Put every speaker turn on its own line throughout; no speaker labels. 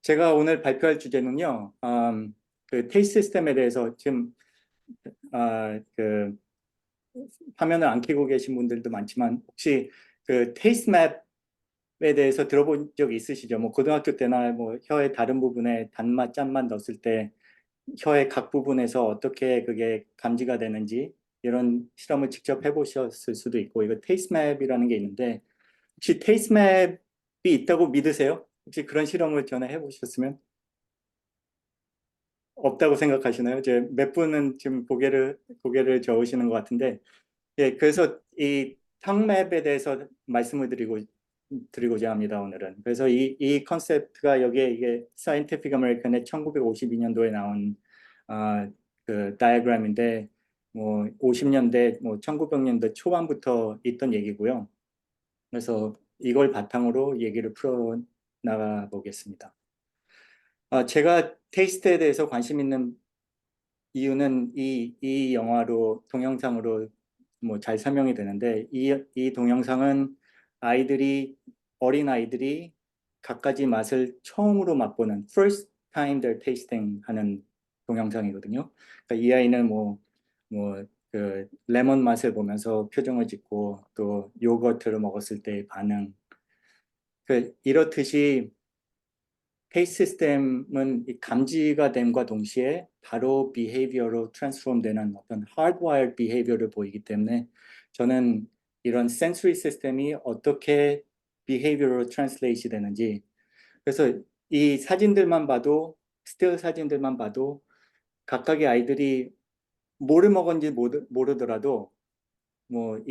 제가 오늘 발표할 주제는요, 그 테이스트 시스템에 대해서 지금, 그, 화면을 안 켜고 계신 분들도 많지만, 혹시 그 테이스트 맵에 대해서 들어본 적 있으시죠? 뭐, 고등학교 때나 뭐, 혀의 다른 부분에 단맛, 짠맛 넣었을 때, 혀의 각 부분에서 어떻게 그게 감지가 되는지, 이런 실험을 직접 해보셨을 수도 있고, 이거 테이스트 맵이라는 게 있는데, 혹시 테이스트 맵이 있다고 믿으세요? 혹시 그런 실험을 전에 해보셨으면? 없다고 생각하시나요? 이제 몇 분은 지금 고개를 저으시는 것 같은데, 예, 그래서 이 텅맵에 대해서 말씀을 드리고자 합니다, 오늘은. 그래서 이 컨셉트가 여기에 이게 사이언티픽 아메리칸의 1952년도에 나온, 아, 그 다이어그램인데, 뭐, 50년대, 뭐, 1900년대 초반부터 있던 얘기고요. 그래서 이걸 바탕으로 얘기를 풀어 나가 보겠습니다. 제가 테이스트에 대해서 관심 있는 이유는 이 영화로, 동영상으로 뭐 잘 설명이 되는데, 이 동영상은 어린 아이들이 갖가지 맛을 처음으로 맛보는 first time they're tasting 하는 동영상이거든요. 그러니까 이 아이는 그 레몬 맛을 보면서 표정을 짓고, 또 요거트를 먹었을 때의 반응. 이렇듯이 페이스 시스템은 이 감지가 됨과 동시에 바로 behavior로 transform 되는 어떤 hardwired behavior를 보이기 때문에, 저는 이런 sensory 시스템이 어떻게 behavior로 translate 되는지, 그래서 이 사진들만 봐도, 스틸 사진들만 봐도 각각의 아이들이 뭐를 먹었는지 모르더라도, 뭐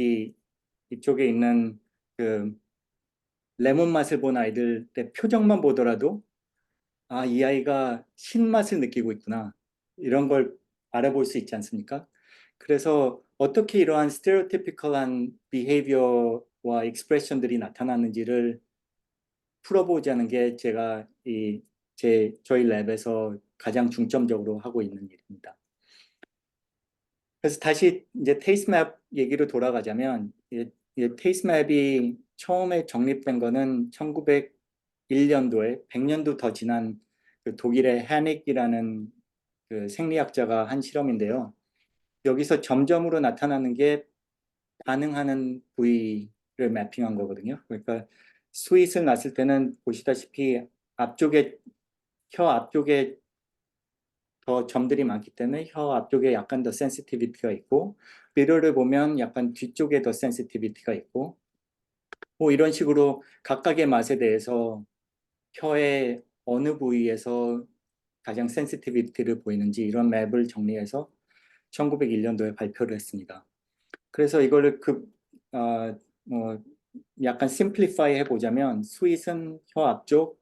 이쪽에 있는 그 레몬 맛을 본 아이들 의 표정만 보더라도, 이 아이가 신맛을 느끼고 있구나, 이런 걸 알아볼 수 있지 않습니까? 그래서 어떻게 이러한 스테레오티피컬한 비헤이비어와 익스프레션들이 나타나는지를 풀어보자는 게 제가 저희 랩에서 가장 중점적으로 하고 있는 일입니다. 그래서 다시 이제 테이스맵 얘기로 돌아가자면, 테이스맵이 처음에 정립된 거는 1901년도에, 100년도 더 지난 그 독일의 해닉이라는 그 생리학자가 한 실험인데요. 여기서 점점으로 나타나는 게 반응하는 부위를 매핑한 거거든요. 그러니까 스윗을 났을 때는 보시다시피 혀 앞쪽에 더 점들이 많기 때문에 혀 앞쪽에 약간 더 센시티비티가 있고, 비료를 보면 약간 뒤쪽에 더 센시티비티가 있고, 뭐 이런 식으로 각각의 맛에 대해서 혀의 어느 부위에서 가장 센시티비티를 보이는지, 이런 맵을 정리해서 1901년도에 발표를 했습니다. 그래서 이거를 뭐 약간 심플리파이 해보자면, 스윗은 혀 앞쪽,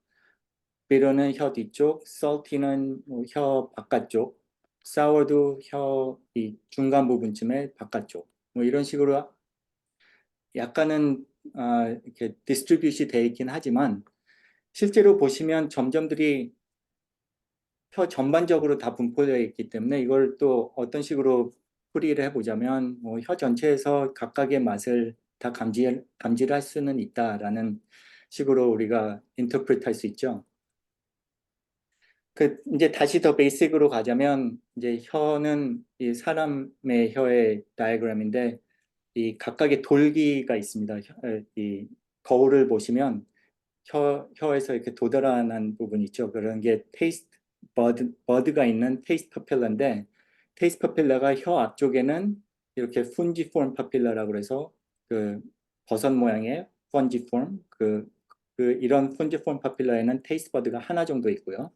비려는 혀 뒤쪽, salty는 혀 바깥쪽, sour도 혀 이 중간 부분쯤에 바깥쪽, 뭐 이런 식으로 약간은 이렇게 디스트리뷰시 되어 있긴 하지만, 실제로 보시면 점점들이 혀 전반적으로 다 분포되어 있기 때문에, 이걸 또 어떤 식으로 풀이를 해보자면, 뭐 혀 전체에서 각각의 맛을 다 감지를 할 수는 있다라는 식으로 우리가 인터프리트 할 수 있죠. 이제 다시 더 베이직으로 가자면, 이제 혀는 이 사람의 혀의 다이어그램인데, 이 각각의 돌기가 있습니다. 이 거울을 보시면 혀에서 이렇게 도드라난 부분 있죠. 그런 게 테이스트 버드가 있는 테이스트 퍼필러인데, 테이스트 퍼필러가 혀 앞쪽에는 이렇게 푼지폼 퍼필러라고 해서 그 버섯 모양의 펀지폼, 이런 푼지폼 퍼필러에는 테이스트 버드가 하나 정도 있고요.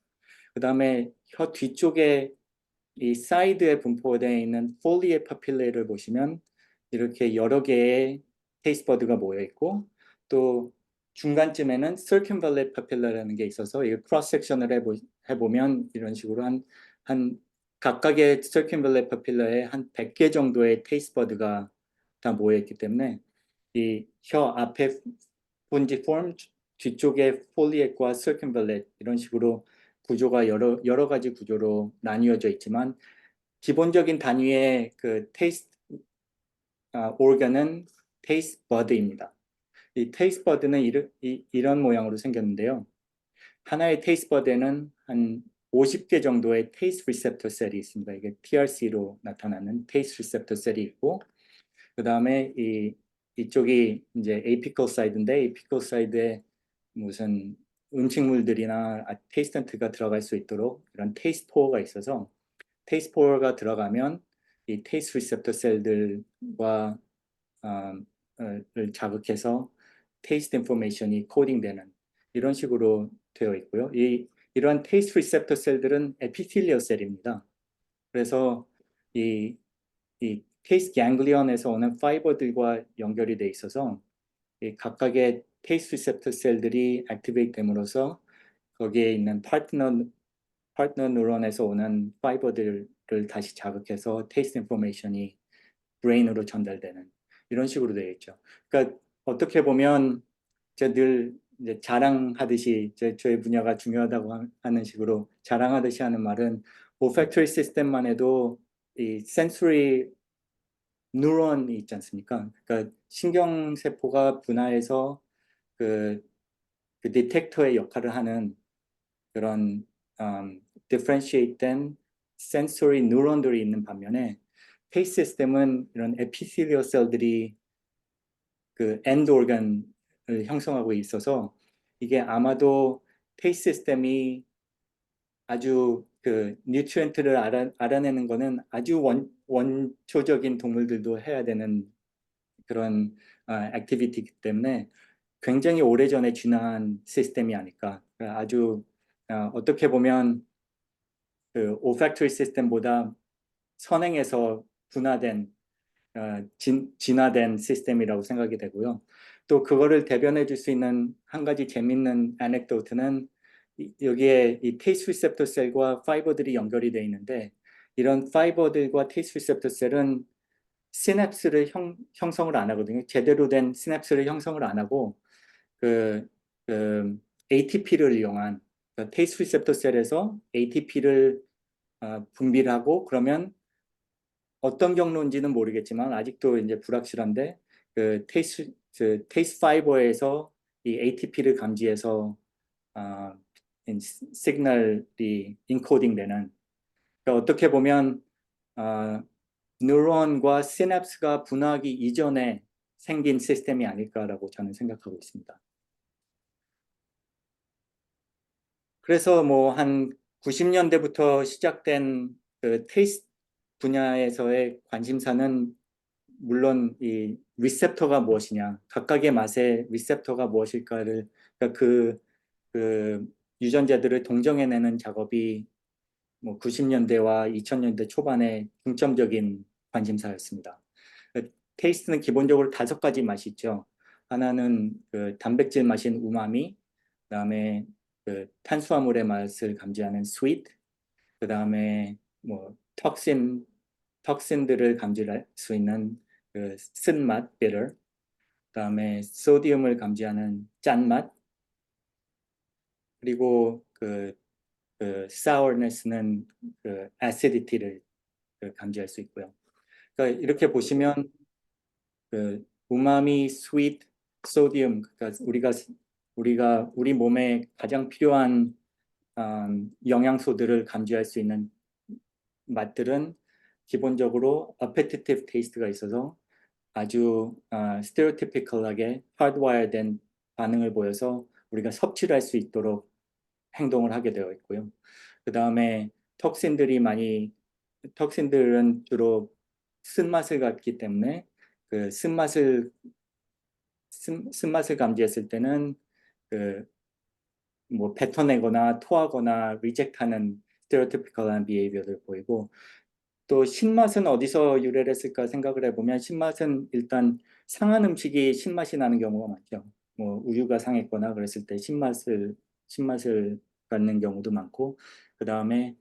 그 다음에 혀 뒤쪽에 이 사이드에 분포되어 있는 폴리에 파필레를 보시면 이렇게 여러 개의 테이스트 버드가 모여 있고, 또 중간쯤에는 circumvallate papilla라는 게 있어서, 이 크로스 섹션을 해보면 이런 식으로 한 각각의 circumvallate papilla에 한 100개 정도의 테이스트 버드가 다 모여 있기 때문에, 이 혀 앞에 폰지폼, 뒤쪽에 폴리액과 circumvallate, 이런 식으로 구조가 여러 가지 구조로 나뉘어져 있지만, 기본적인 단위의 그 테이스트 오르간은 테이스트 버드입니다. 이 테이스트 버드는 이런 모양으로 생겼는데요. 하나의 테이스트 버드에는 한 50개 정도의 테이스트 리셉터 셀이 있습니다. 이게 TRC로 나타나는 테이스트 리셉터 셀이 있고, 그 다음에 이쪽이 이제 에이피컬 사이드인데, 에이피컬 사이드에 무슨 음식물들이나 테이스턴트가 들어갈 수 있도록 이런 테이스트 포어가 있어서, 테이스트 포어가 들어가면 이 테이스트 리셉터 셀들과 를 자극해서 테이스트 인포메이션이 코딩되는 이런 식으로 되어 있고요. 이러한 테이스트 리셉터 셀들은 에피텔리얼 셀입니다. 그래서 이 테이스트 ganglion에서 오는 파이버들과 연결이 돼 있어서 이 각각의 테이스트 리셉터 셀들이 액티베이트 됨으로써 거기에 있는 파트너 뉴런에서 오는 파이버들을 다시 자극해서 테이스트 인포메이션이 브레인으로 전달되는 이런 식으로 되어 있죠. 그러니까 어떻게 보면 제가 늘 이제 자랑하듯이 저희 분야가 중요하다고 하는 식으로 자랑하듯이 하는 말은 olfactory 시스템만 해도 이 sensory 뉴런이 있지 않습니까? 그러니까 신경세포가 분화해서 그 디텍터의 역할을 하는 그런 differentiate된 sensory 뉴런들이 있는 반면에 페이스 시스템은 이런 에피텔리얼 셀들이 그 엔드 오건을 형성하고 있어서 이게 아마도 페이스 시스템이 아주 그 뉴트리언트를 알아내는 거는 아주 원초적인 동물들도 해야 되는 그런 액티비티이기 때문에 굉장히 오래전에 진화한 시스템이 아닐까. 아주 어떻게 보면 그 올팩토리 시스템보다 선행해서 분화된 진화된 시스템이라고 생각이 되고요. 또 그거를 대변해 줄 수 있는 한 가지 재밌는 애넥도트는 여기에 이 테이스트 리셉터 셀과 파이버들이 연결이 되어 있는데 이런 파이버들과 테이스트 리셉터 셀은 시냅스를 형성을 안 하거든요. 제대로 된 시냅스를 형성을 안 하고 그 ATP를 이용한 테이스트 리셉터 셀에서 ATP를 분비하고 그러면 어떤 경로인지는 모르겠지만 아직도 이제 불확실한데 그 테이스트 파이버에서 이 ATP를 감지해서 시그널이 인코딩되는 그러니까 어떻게 보면 뉴런과 시냅스가 분화하기 이전에 생긴 시스템이 아닐까라고 저는 생각하고 있습니다. 그래서 뭐 한 90년대부터 시작된 그 테이스트 분야에서의 관심사는 물론 이 리셉터가 무엇이냐, 각각의 맛의 리셉터가 무엇일까를 그러니까 그 유전자들을 동정해내는 작업이 뭐 90년대와 2000년대 초반에 중점적인 관심사였습니다. 테이스트는 기본적으로 5가지 맛이 있죠. 하나는 그 단백질 맛인 우마미, 그다음에 그 탄수화물의 맛을 감지하는 스위트, 그다음에 뭐 톡신들을 감지할 수 있는 그 쓴맛, bitter, 그다음에 소디움을 감지하는 짠맛, 그리고 그 sourness는 그 acidity를 감지할 수 있고요. 그러니까 이렇게 보시면 그 우마미, 스윗, 소디움, 그러니까 우리 몸에 가장 필요한 영양소들을 감지할 수 있는 맛들은 기본적으로 appetitive taste가 있어서 아주 stereotypical하게 hardwired된 반응을 보여서 우리가 섭취를 할 수 있도록 행동을 하게 되어 있고요. 그 다음에 톡신들은 주로 쓴맛을 갖기 때문에 그 쓴맛을 감지했을 때는 그 뭐 뱉어내거나 토하거나 리젝트하는 스테레오티피컬한 비헤이비어를 보이고 또 신맛은 어디서 유래를 했을까 생각을 해보면 신맛은 일단 상한 음식이 신맛이 나는 경우가 많죠. 뭐 우유가 상했거나 그랬을 때 신맛을 갖는 경우도 많고 그 다음에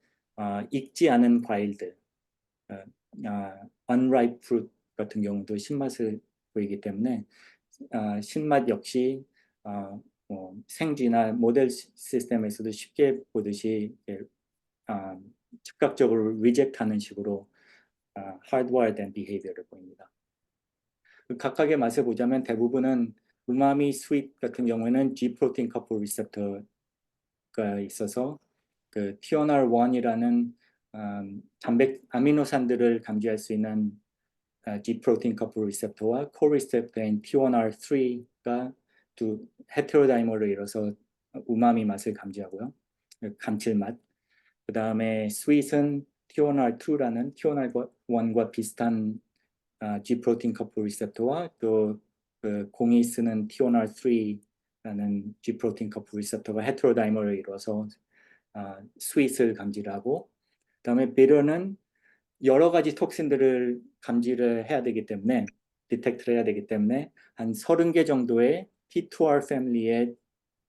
익지 않은 과일들 unripe fruit 같은 경우도 신맛을 보이기 때문에 신맛 역시 뭐 생쥐나 모델 시스템에서도 쉽게 보듯이 즉각적으로 리젝트하는 식으로 hardwired된 behavior를 보입니다. 각각의 맛을 보자면 대부분은 우마미, 스윗 같은 경우에는 G 프로틴 커플 리셉터가 가 있어서 그 TNR1이라는 아미노산들을 감지할 수 있는 G 프로틴 커플 리셉터와 코 리셉터인 TNR3가 두 헤테로다이머를 이뤄서 우마미 맛을 감지하고요. 감칠맛. 그 다음에 sweet은 TNR2라는 TNR1과 비슷한 G 프로틴 커플 리셉터와 또 그 공이 쓰는 TNR3라는 G 프로틴 커플 리셉터가 헤테로다이머를 이뤄서 sweet을 감지를 하고, 그다음에 bitter는 여러 가지 톡신들을 감지를 해야 되기 때문에 디텍트를 해야 되기 때문에 한 30개 정도의 T2R 패밀리의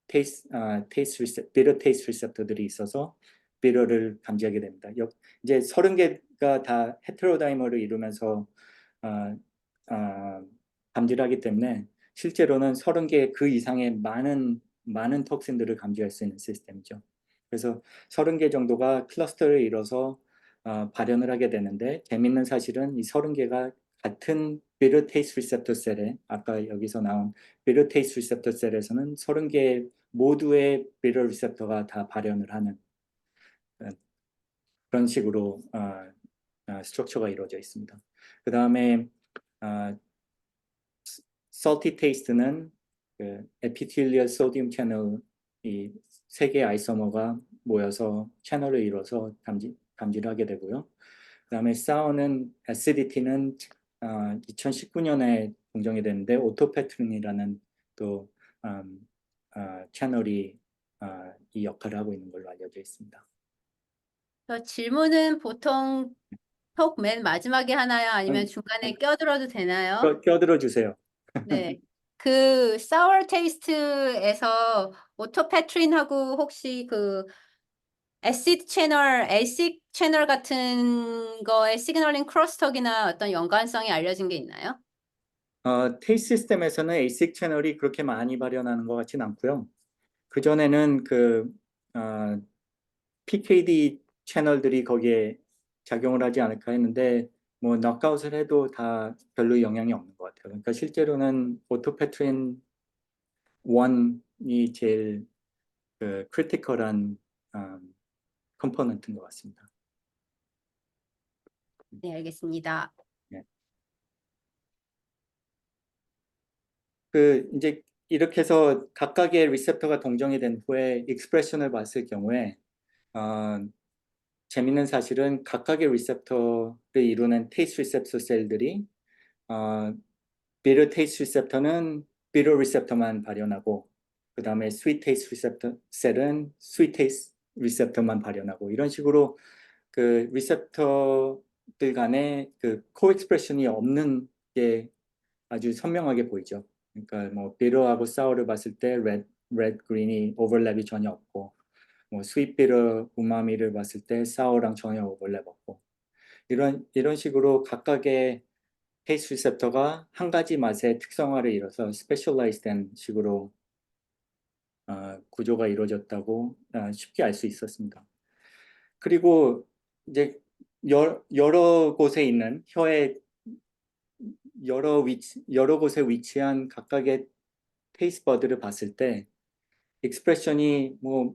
bitter taste receptor들이 있어서 bitter를 감지하게 됩니다. 이제 30개가 다 헤테로다이머를 이루면서 감지를 하기 때문에 실제로는 30개 그 이상의 많은 톡신들을 감지할 수 있는 시스템이죠. 그래서 30개 정도가 클러스터를 이뤄서 발현을 하게 되는데, 재밌는 사실은 이 30개가 같은 bitter taste receptor 셀에, 아까 여기서 나온 bitter taste receptor 셀에서는 30개 모두의 bitter receptor가 다 발현을 하는 그런 식으로 스트럭처가 이루어져 있습니다. 그 다음에 salty taste는 그 epithelial sodium 채널 이 세 개의 아이소머가 모여서 채널을 이뤄서 감지를 하게 되고요. 그 다음에 sour는 acidity는 2019년에 공정이 됐는데 오토페트린이라는 또 채널이 이 역할을 하고 있는 걸로 알려져 있습니다.
질문은 보통 톡 맨 마지막에 하나요? 아니면 중간에 껴들어도 되나요?
껴들어 주세요.
네. 그 sour taste에서 오토페트린하고 혹시 그 애식 채널 같은 거에 시그널링 크로스톡이나 어떤 연관성이 알려진 게 있나요?
테이스 시스템에서는 ASIC 채널이 그렇게 많이 발현하는 것 같지는 않고요. 그전에는 그 PKD 채널들이 거기에 작용을 하지 않을까 했는데, 뭐 넉아웃을 해도 다 별로 영향이 없는 것 같아요. 그러니까 실제로는 오토페트린 1이 제일 그 크리티컬한 컴포넌트인 것 같습니다.
네, 알겠습니다.
네. 그 이제 이렇게 해서 각각의 리셉터가 동정이 된 후에 익스프레션을 봤을 경우에 재밌는 사실은 각각의 리셉터를 이루는 테이스트 리셉터 셀들이 비터 테이스트 리셉터는 비터 리셉터만 발현하고, 그 다음에 스윗 테이스트 리셉터 셀은 스윗 테이스트 리셉터만 발현하고, 이런 식으로 그 리셉터들 간에 그 코엑스프레션이 없는 게 아주 선명하게 보이죠. 그러니까 뭐 비터하고 사워를 봤을 때 레드 그린이 오버랩이 전혀 없고, 뭐 스윗 비터 우마미를 봤을 때 사워랑 전혀 오버랩 없고, 이런 식으로 각각의 테이스트 리셉터가 한 가지 맛의 특성화를 이뤄서 스페셜라이즈된 식으로 구조가 이루어졌다고 쉽게 알 수 있었습니다. 그리고 이제 여러 곳에 있는 혀의 여러 곳에 위치한 각각의 테이스트 버드를 봤을 때 익스프레션이 뭐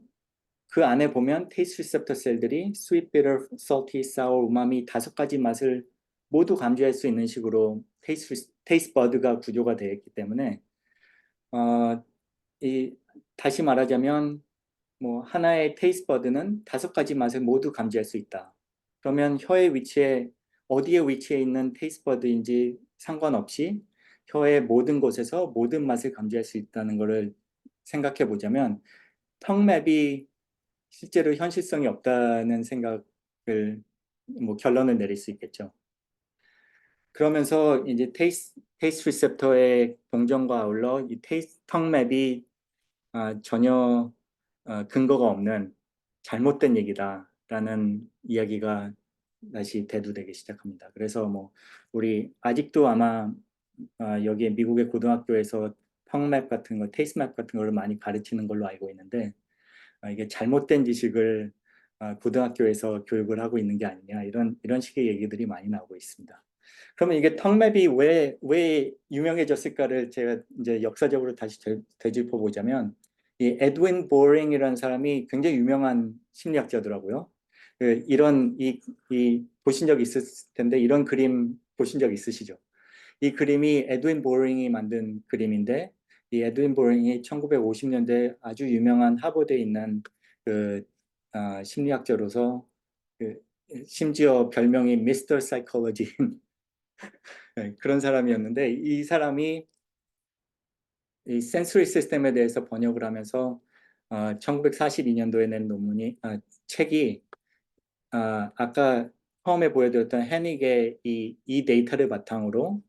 그 안에 보면 테이스트 리셉터 셀들이 sweet, bitter, salty, sour, umami 5가지 맛을 모두 감지할 수 있는 식으로 테이스트 버드가 구조가 되어 있기 때문에 다시 말하자면 뭐 하나의 테이스트 버드는 5가지 맛을 모두 감지할 수 있다. 그러면 혀의 위치에 어디에 위치해 있는 테이스트 버드인지 상관없이 혀의 모든 곳에서 모든 맛을 감지할 수 있다는 것을 생각해 보자면 턱맵이 실제로 현실성이 없다는 생각을 뭐 결론을 내릴 수 있겠죠. 그러면서 이제 테이스트 리셉터의 동정과 아울러 이 턱맵이 전혀 근거가 없는 잘못된 얘기다라는 이야기가 다시 대두되기 시작합니다. 그래서 뭐 우리 아직도 아마 여기에 미국의 고등학교에서 턱맵 같은 거, 테이스맵 같은 걸 많이 가르치는 걸로 알고 있는데, 이게 잘못된 지식을 고등학교에서 교육을 하고 있는 게 아니냐, 이런 식의 얘기들이 많이 나오고 있습니다. 그러면 이게 턱맵이 왜 유명해졌을까를 제가 이제 역사적으로 다시 되짚어 보자면, 이 에드윈 보링이라는 사람이 굉장히 유명한 심리학자더라고요. 이런 이 보신 적 있을 텐데 이런 그림 보신 적 있으시죠? 이 그림이 에드윈 보링이 만든 그림인데 이 에드윈 보링이 1950년대 아주 유명한 하버드에 있는 그 심리학자로서 그 심지어 별명이 미스터 사이콜로지인 그런 사람이었는데 이 사람이 이 센소리 시스템에 대해서 번역을 하면서 1942년도에 낸 책이 아까 처음에 보여드렸던 헤닉의 이 데이터를 바탕으로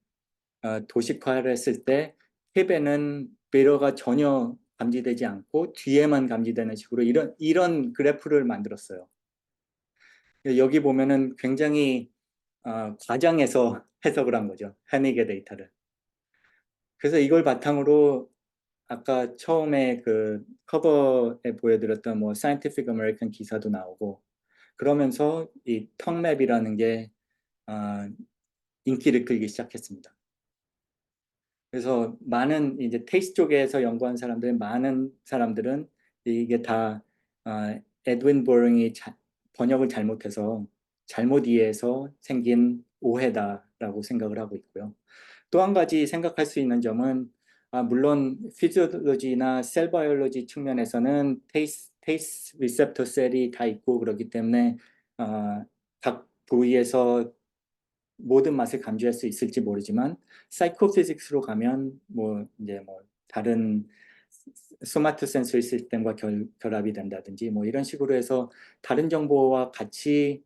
도식화를 했을 때 탭에는 미러가 전혀 감지되지 않고 뒤에만 감지되는 식으로 이런 그래프를 만들었어요. 여기 보면은 굉장히 과장해서 해석을 한 거죠. 헤닉의 데이터를. 그래서 이걸 바탕으로 아까 처음에 그 커버에 보여드렸던 뭐 Scientific American 기사도 나오고 그러면서 이 턱맵이라는 게 인기를 끌기 시작했습니다. 그래서 많은 이제 테이스 쪽에서 연구한 많은 사람들은 이게 다 에드윈 보링이 번역을 잘못해서 잘못 이해해서 생긴 오해다라고 생각을 하고 있고요. 또 한 가지 생각할 수 있는 점은 물론 피지올로지나 셀 바이올로지 측면에서는 테이스 리셉터 셀이 다 있고 그렇기 때문에 각 부위에서 모든 맛을 감지할 수 있을지 모르지만 사이코피직스로 가면 뭐 이제 뭐 다른 소마토 센서리 시스템과 결합이 된다든지 뭐 이런 식으로 해서 다른 정보와 같이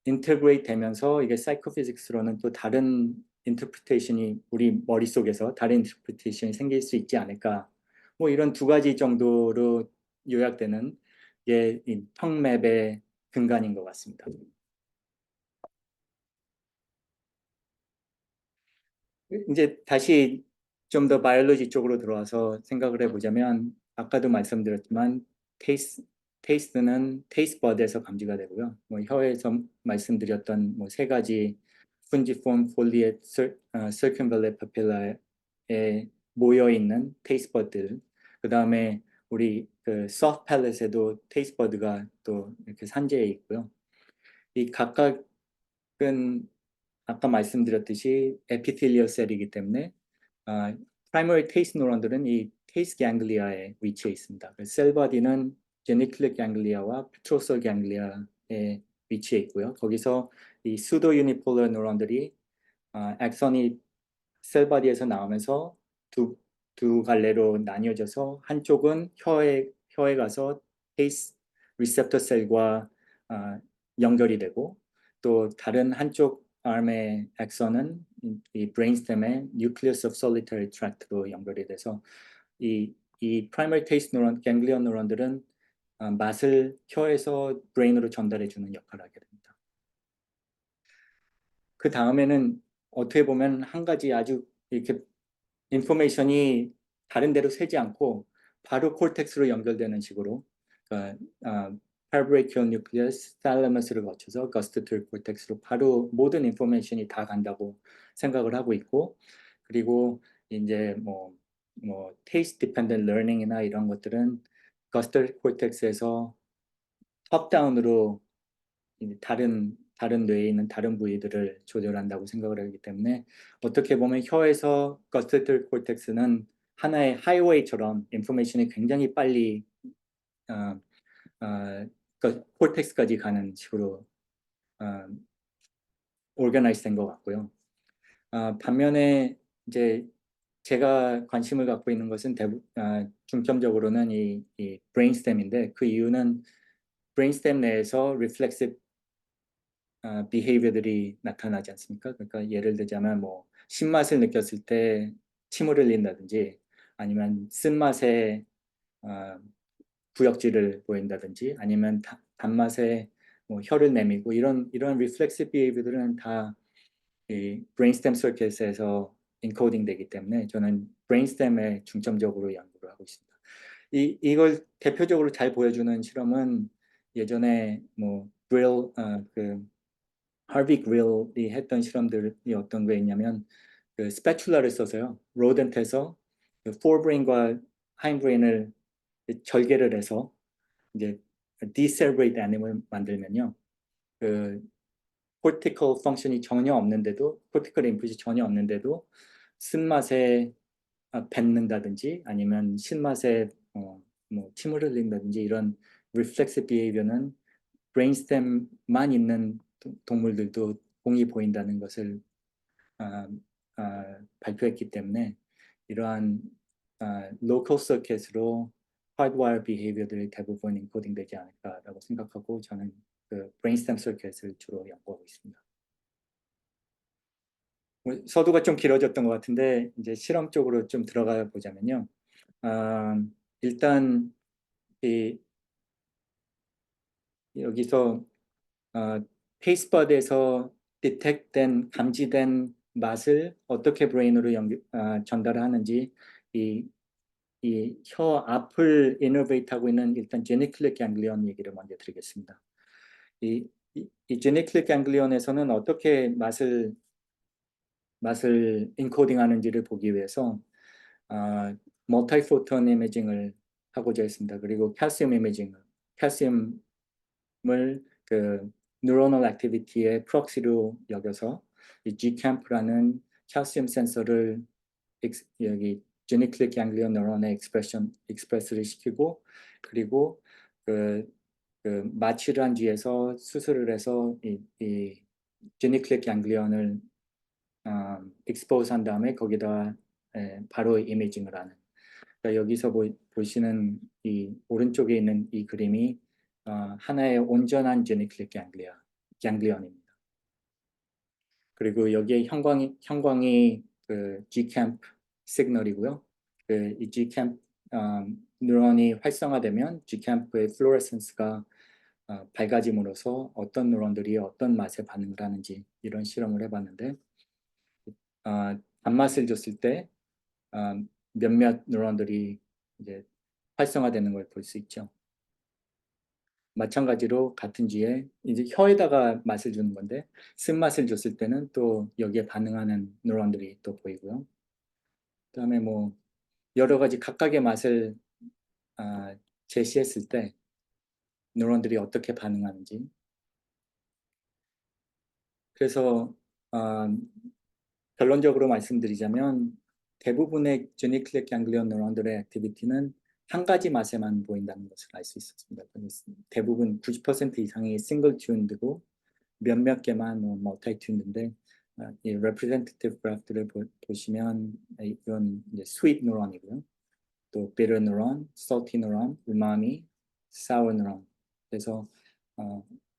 인터그레이트 되면서 이게 사이코피직스로는 또 다른 인터프리테이션이 우리 머릿속에서 다른 인터프리테이션이 생길 수 있지 않을까 뭐 이런 두 가지 정도로 요약되는 게 이 턱맵의 근간인 것 같습니다. 이제 다시 좀 더 바이올로지 쪽으로 들어와서 생각을 해보자면 아까도 말씀드렸지만 테이스트는 테이스트 버드에서 감지가 되고요. 뭐 혀에서 말씀드렸던 뭐 세 가지 푼지폼 폴리엣 서큘레 파필라에 모여 있는 테이스트 버드. 그 다음에 우리 그 소프트 팔렛에도 테이스트 버드가 또 이렇게 산재해 있고요. 이 각각은 아까 말씀드렸듯이 에피텔리얼 셀이기 때문에 프라이머리 테이스트 뉴런들은 이 테이스트 ganglia에 위치해 있습니다. 셀 바디는 제니클릭 ganglia와 페트로설 ganglia에 위치해 있고요. 거기서 이 수도 유니폴러 뉴런들이 액선이 셀 바디에서 나오면서 두 갈래로 나뉘어져서 한쪽은 혀에 가서 테이스트 리셉터 셀과 연결이 되고 또 다른 한쪽 arm의 액선은 이 브레인스템의 nucleus of solitary tract로 연결이 돼서 이 primary taste neuron, ganglion neuron들은 맛을 혀에서 브레인으로 전달해 주는 역할을 하게 됩니다. 그 다음에는 어떻게 보면 한 가지 아주 이렇게 인포메이션이 다른 데로 새지 않고 바로 콜텍스로 연결되는 식으로 그러니까 파라브레이키얼 뉴클리어스, 탈러머스를 거쳐서 거스트틀 콜텍스로 바로 모든 인포메이션이 다 간다고 생각을 하고 있고 그리고 이제 뭐 테이스트 디펜던트 러닝이나 이런 것들은 거스트틀 콜텍스에서 탑다운으로 다른 뇌에 있는 다른 부위들을 조절한다고 생각을 하기 때문에 어떻게 보면 혀에서 거스트틀 콜텍스는 하나의 하이웨이처럼 인포메이션이 굉장히 빨리 콜텍스까지 가는 식으로 오르가나이즈 된 것 같고요. 반면에 이제 제가 관심을 갖고 있는 것은 중점적으로는 이 브레인스템인데 그 이유는 브레인스템 내에서 리플렉시브 비헤이비어들이 나타나지 않습니까? 그러니까 예를 들자면 뭐 신맛을 느꼈을 때 침을 흘린다든지 아니면 쓴맛에 구역질을 보인다든지 아니면 단맛에 뭐 혀를 내밀고 이런 리플렉시브 비헤이비어들은 다 이 브레인스템 서킷에서 인코딩 되기 때문에 저는 브레인스템에 중점적으로 연구를 하고 있습니다. 이걸 대표적으로 잘 보여주는 실험은 예전에 뭐 하비 그릴이 했던 실험들이 어떤 게 있냐면 그 스패츌라를 써서요. 로덴트에서 그 포브레인과 하인브레인을 절개를 해서 이제 decerebrate animal 만들면요, 그 cortical function이 전혀 없는데도, cortical input이 전혀 없는데도 쓴맛에 뱉는다든지 아니면 신맛에 뭐 침을 흘린다든지 이런 reflexive behavior는 brainstem만 있는 동물들도 공이 보인다는 것을 발표했기 때문에 이러한 local circuit으로 hardwire behavior들이 대부분 인코딩되지 않을까라고 생각하고 저는 그 brainstem circuit을 주로 연구하고 있습니다. 서두가 좀 길어졌던 것 같은데 이제 실험 쪽으로 좀 들어가 보자면요. 일단 여기서 테이스트버드에서 디텍된 감지된 맛을 어떻게 브레인으로 전달을 하는지 이 혀 앞을 이너베이트하고 있는 일단 제니클릭 ganglion 얘기를 먼저 드리겠습니다. 이 제니클릭 ganglion에서는 어떻게 맛을 인코딩하는지를 보기 위해서 멀티포톤 이미징을 하고자 했습니다. 그리고 칼슘 이미징을, 칼슘을 그 뉴로널 액티비티의 프록시로 여겨서 이 Gcamp라는 칼슘 센서를 여기 제니클릭 ganglion neuron의 익스프레스를 시키고 그리고 그 마취를 한 뒤에서 수술을 해서 이 제니클릭 ganglion을 expose 한 다음에 거기다 바로 이미징을 하는. 그러니까 여기서 보시는 이 오른쪽에 있는 이 그림이 하나의 온전한 제니클릭 ganglion입니다. 그리고 여기에 형광이 그 Gcamp 시그널이고요. 이 Gcamp 뉴런이 활성화되면 Gcamp의 플로레센스가 밝아짐으로써 어떤 뉴런들이 어떤 맛에 반응을 하는지 이런 실험을 해봤는데 단맛을 줬을 때 몇몇 뉴런들이 이제 활성화되는 걸 볼 수 있죠. 마찬가지로 같은 쥐에 이제 혀에다가 맛을 주는 건데 쓴맛을 줬을 때는 또 여기에 반응하는 뉴런들이 또 보이고요. 그다음에 뭐 여러 가지 각각의 맛을 제시했을 때 뉴런들이 어떻게 반응하는지. 그래서 결론적으로 말씀드리자면 대부분의 제니클릭 ganglion 뉴런들의 액티비티는 한 가지 맛에만 보인다는 것을 알 수 있었습니다. 대부분 90% 이상이 싱글 튠드고 몇몇 개만 뭐 멀티 튠드인데 이 representative graph들을 보시면 이건 이제 sweet 뉴런이고요. 또 bitter 뉴런, salty 뉴런, umami, sour 뉴런. 그래서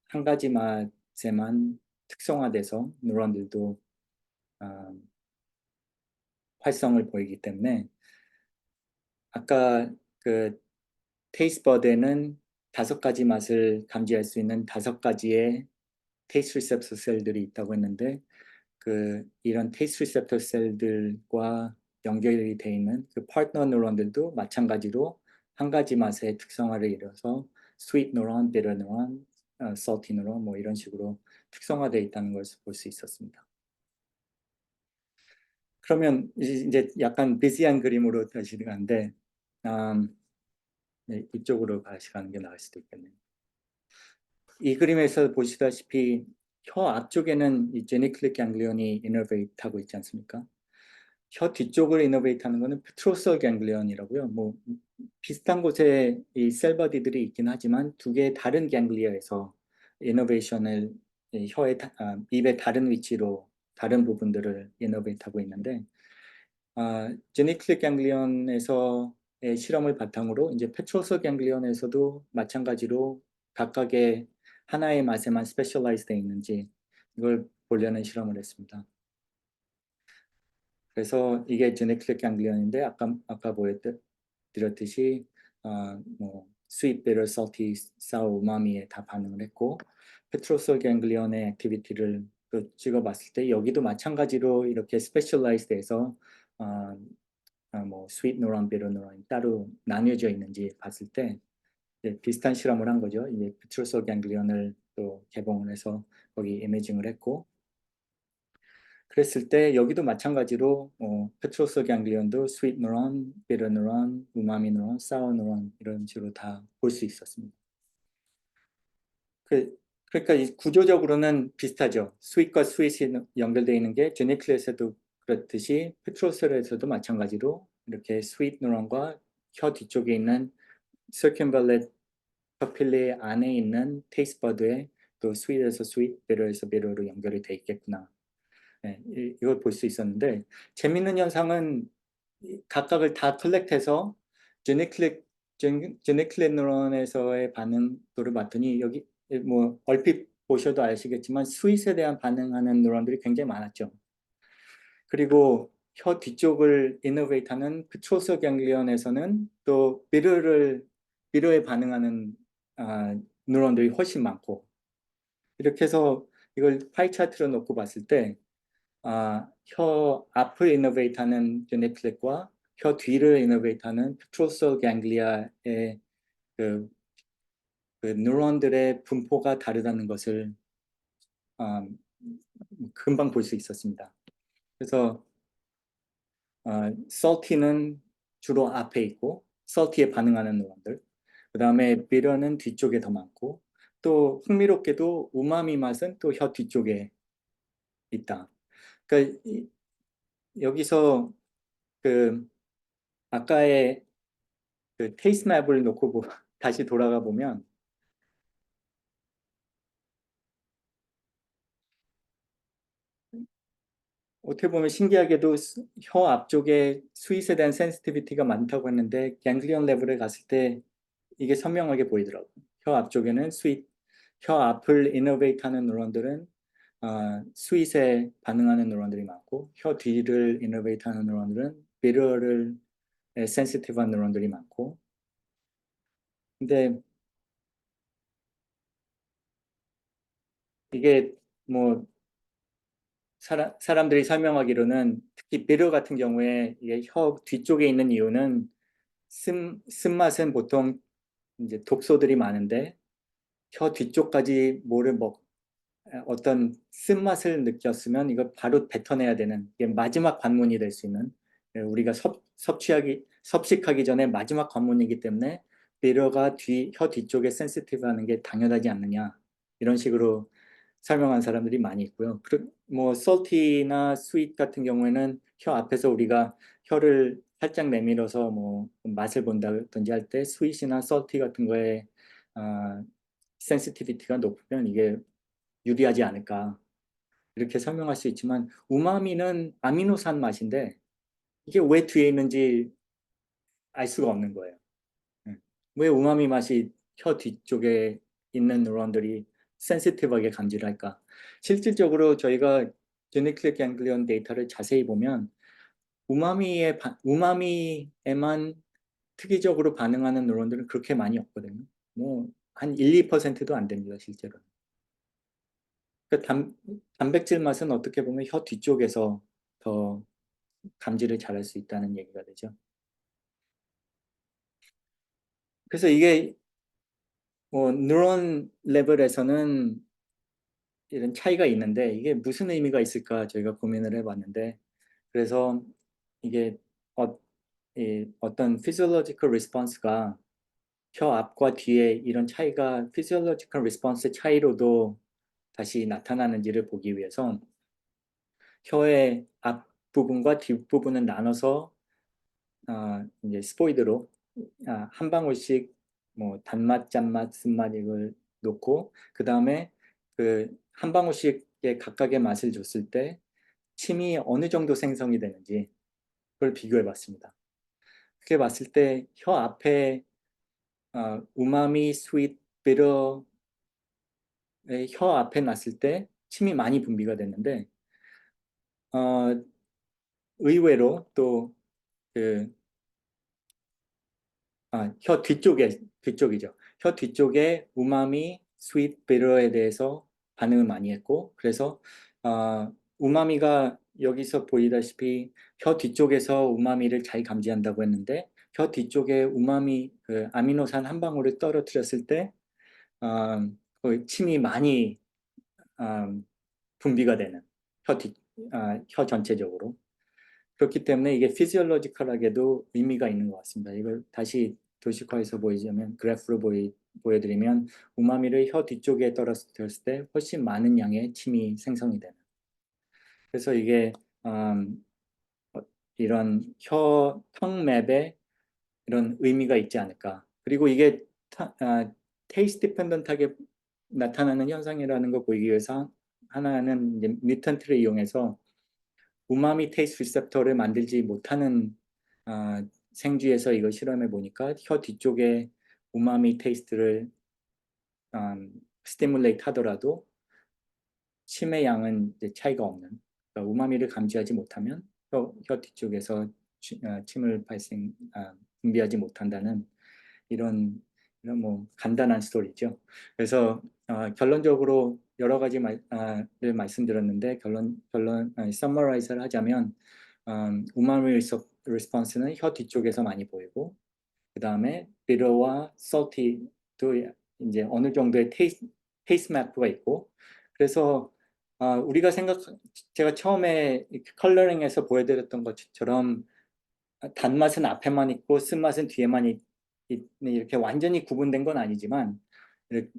한 가지 맛에만 특성화돼서 뉴런들도 활성을 보이기 때문에 아까 그 테이스트버드에는 5가지 맛을 감지할 수 있는 5가지의 테이스트 리셉터 셀들이 있다고 했는데 이런 테이스트 리셉터 셀들과 연결이 되어 있는 그 파트너 뉴런들도 마찬가지로 한 가지 맛의 특성화를 이뤄서 스윗 뉴런, 비터 뉴런, salty 뉴런 뭐 이런 식으로 특성화되어 있다는 것을 볼 수 있었습니다. 그러면 이제 약간 비시한 그림으로 다시 가는데 네, 이쪽으로 가시는 게 나을 수도 있겠네요. 이 그림에서 보시다시피 혀 앞쪽에는 이 제니클릭 ganglion이 이너베이트 하고 있지 않습니까? 혀 뒤쪽을 이너베이트 하는 거는 페트로설 ganglion이라고요. 뭐 비슷한 곳에 이 셀버디들이 있긴 하지만 두 개의 다른 ganglia에서 이너베이션을 혀의 입의 다른 위치로 다른 부분들을 이너베이트 하고 있는데 제니클릭 ganglion에서의 실험을 바탕으로 이제 페트로설 ganglion에서도 마찬가지로 각각의 하나의 맛에만 스페셜라이즈 되어 있는지 이걸 보려는 실험을 했습니다. 그래서 이게 제네클릭 ganglion인데 아까 보여드렸듯이 뭐 sweet, bitter, salty, sour, umami에 다 반응을 했고 페트로설 ganglion의 액티비티를 또 찍어봤을 때 여기도 마찬가지로 이렇게 스페셜라이즈돼서 뭐 sweet neuron, bitter neuron 따로 나뉘어져 있는지 봤을 때 비슷한 실험을 한 거죠. 이제 페트로설 ganglion을 또 개봉을 해서 거기 이미징을 했고 그랬을 때 여기도 마찬가지로 페트로스 ganglion도 스윗 뉴런, 비터 뉴런, 우마미 뉴런, 사워 뉴런 이런 식으로 다 볼 수 있었습니다. 그러니까 구조적으로는 비슷하죠. 스윗과 스윗이 연결되어 있는 게 제네클레스에도 그렇듯이 페트로셀에서도 마찬가지로 이렇게 스윗 뉴런과 혀 뒤쪽에 있는 circumvallate papillae 안에 있는 테이스트 버드에 또 스윗에서 스윗, 비터에서 비터로 연결이 돼 있겠구나. 네, 이걸 볼 수 있었는데 재밌는 현상은 각각을 다 컬렉트해서 제네클렛 뉴런에서의 반응도를 봤더니 여기 뭐 얼핏 보셔도 아시겠지만 스윗에 대한 반응하는 뉴런들이 굉장히 많았죠. 그리고 혀 뒤쪽을 이너베이트하는 피트로스 ganglion에서는 또 비르에 반응하는 뉴런들이 훨씬 많고 이렇게 해서 이걸 파이 차트로 놓고 봤을 때 혀 앞을 이너베이트하는 제네클렛과 혀 뒤를 이너베이트하는 피트로스 ganglia의 그 뉴런들의 분포가 다르다는 것을 금방 볼 수 있었습니다. 그래서 salty는 주로 앞에 있고 salty에 반응하는 뉴런들, 그 다음에 bitter는 뒤쪽에 더 많고 또 흥미롭게도 우마미 맛은 또 혀 뒤쪽에 있다. 그러니까 여기서 그 아까의 그 테이스트 맵을 놓고 다시 돌아가 보면 어떻게 보면 신기하게도 혀 앞쪽에 스윗에 대한 센시티비티가 많다고 했는데 ganglion 레벨에 갔을 때 이게 선명하게 보이더라고요. 혀 앞쪽에는 스윗, 혀 앞을 이너베이트하는 뉴런들은 스윗에 반응하는 뉴런들이 많고 혀 뒤를 이너베이트하는 뉴런들은 비러를 센시티브한 뉴런들이 많고 근데 이게 뭐 사람들이 설명하기로는 특히 비러 같은 경우에 이게 혀 뒤쪽에 있는 이유는 쓴맛은 보통 이제 독소들이 많은데 혀 뒤쪽까지 뭐를 어떤 쓴맛을 느꼈으면 이걸 바로 뱉어내야 되는 이게 마지막 관문이 될 수 있는 우리가 섭식하기 전에 마지막 관문이기 때문에 비러가 혀 뒤쪽에 센시티브하는 게 당연하지 않느냐 이런 식으로 설명한 사람들이 많이 있고요. 뭐 salty나 sweet 같은 경우에는 혀 앞에서 우리가 혀를 살짝 내밀어서 뭐 맛을 본다든지 할 때 sweet이나 salty 같은 거에 센시티비티가 높으면 이게 유리하지 않을까 이렇게 설명할 수 있지만 우마미는 아미노산 맛인데 이게 왜 뒤에 있는지 알 수가 없는 거예요. 왜 우마미 맛이 혀 뒤쪽에 있는 뉴런들이 센시티브하게 감지를 할까? 실질적으로 저희가 제네클릭 ganglion 데이터를 자세히 보면 우마미에만 특이적으로 반응하는 뉴런들은 그렇게 많이 없거든요. 뭐 한 1, 2%도 안 됩니다, 실제로. 그러니까 단백질 맛은 어떻게 보면 혀 뒤쪽에서 더 감지를 잘할 수 있다는 얘기가 되죠. 그래서 이게 뭐 뉴런 레벨에서는 이런 차이가 있는데 이게 무슨 의미가 있을까 저희가 고민을 해봤는데 그래서 이게 어떤 physiological response가 혀 앞과 뒤에 이런 차이가 physiological response 차이로도 다시 나타나는지를 보기 위해서 혀의 앞부분과 뒷부분을 나눠서 이제 스포이드로 한 방울씩 뭐 단맛, 짠맛, 쓴맛 이걸 놓고 그 다음에 그 한 방울씩의 각각의 맛을 줬을 때 침이 어느 정도 생성이 되는지 그걸 비교해 봤습니다. 그렇게 봤을 때 혀 앞에 우마미, 스윗, 비러의 혀 앞에 놨을 때 침이 많이 분비가 됐는데 어, 의외로 또그 혀 뒤쪽이죠. 혀 뒤쪽에 우마미, 스윗, 비러에 대해서 반응을 많이 했고, 그래서 우마미가 여기서 보이다시피 혀 뒤쪽에서 우마미를 잘 감지한다고 했는데, 혀 뒤쪽에 우마미 그 아미노산 한 방울을 떨어뜨렸을 때 거의 침이 많이 분비가 되는 혀 전체적으로. 그렇기 때문에 이게 피지올로지컬하게도 의미가 있는 것 같습니다. 이걸 다시 도식화해서 보이자면 그래프로 보여드리면 우마미를 혀 뒤쪽에 떨어뜨렸을 때 훨씬 많은 양의 침이 생성이 되는. 그래서 이게 음, 이런 턱 맵에 이런 의미가 있지 않을까. 그리고 이게 테이스트 디펜던트하게 나타나는 현상이라는 걸 보이기 위해서 하나는 이제 뮤턴트를 이용해서 우마미 테이스트 리셉터를 만들지 못하는 생쥐에서 이걸 실험해 보니까 혀 뒤쪽에 우마미 테이스트를 스티뮬레이트 하더라도 침의 양은 이제 차이가 없는, 그러니까 우마미를 감지하지 못하면 혀 뒤쪽에서 침을 분비하지 못한다는 이런 뭐 간단한 스토리죠. 그래서 결론적으로 여러 가지 를 말씀드렸는데 결론 서머라이즈를 하자면 우마미 리스폰스는 혀 뒤쪽에서 많이 보이고 그 다음에 비러와 salty도 이제 어느 정도의 테이스트 매프가 있고 그래서 제가 처음에 컬러링에서 보여드렸던 것처럼 단맛은 앞에만 있고 쓴맛은 뒤에만 이렇게 완전히 구분된 건 아니지만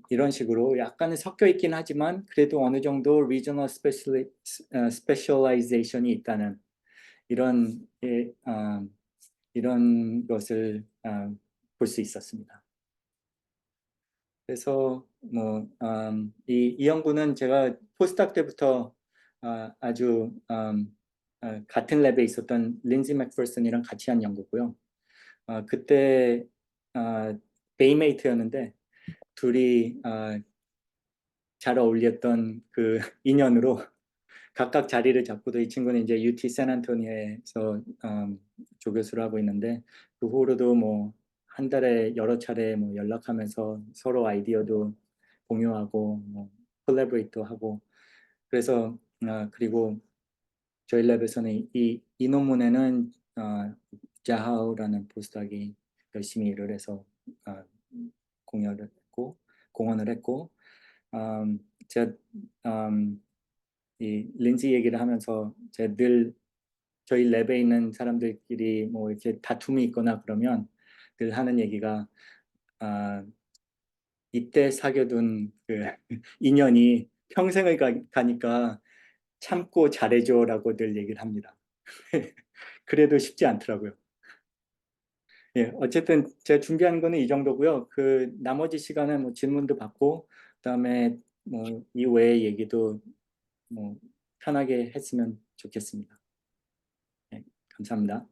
이런 식으로 약간은 섞여 있긴 하지만 그래도 어느 정도 regional specialization이 있다는 이런 이런 것을 볼 수 있었습니다. 그래서 뭐 이 연구는 제가 포스닥 때부터 아주 같은 랩에 있었던 린지 맥퍼슨이랑 같이 한 연구고요. 그때 베이메이트였는데 둘이 잘 어울렸던 그 인연으로 각각 자리를 잡고도 이 친구는 이제 UT 샌안토니오에서 조교수를 하고 있는데 그 후로도 뭐 한 달에 여러 차례 뭐 연락하면서 서로 아이디어도 공유하고 뭐 콜라보레이트 하고 그래서 그리고 저희 랩에서는 이 논문에는 자하우라는 포스닥이 열심히 일을 해서 공연을 했고 공헌을 했고 제가 이 린지 얘기를 하면서 제가 늘 저희 랩에 있는 사람들끼리 뭐 이렇게 다툼이 있거나 그러면 늘 하는 얘기가 이때 사귀어둔 그 인연이 평생을 가니까 참고 잘해줘라고 늘 얘기를 합니다. 그래도 쉽지 않더라고요. 예, 어쨌든 제가 준비하는 거는 이 정도고요. 그 나머지 시간은 뭐 질문도 받고 그다음에 뭐 이외의 얘기도 뭐 편하게 했으면 좋겠습니다. 네, 감사합니다.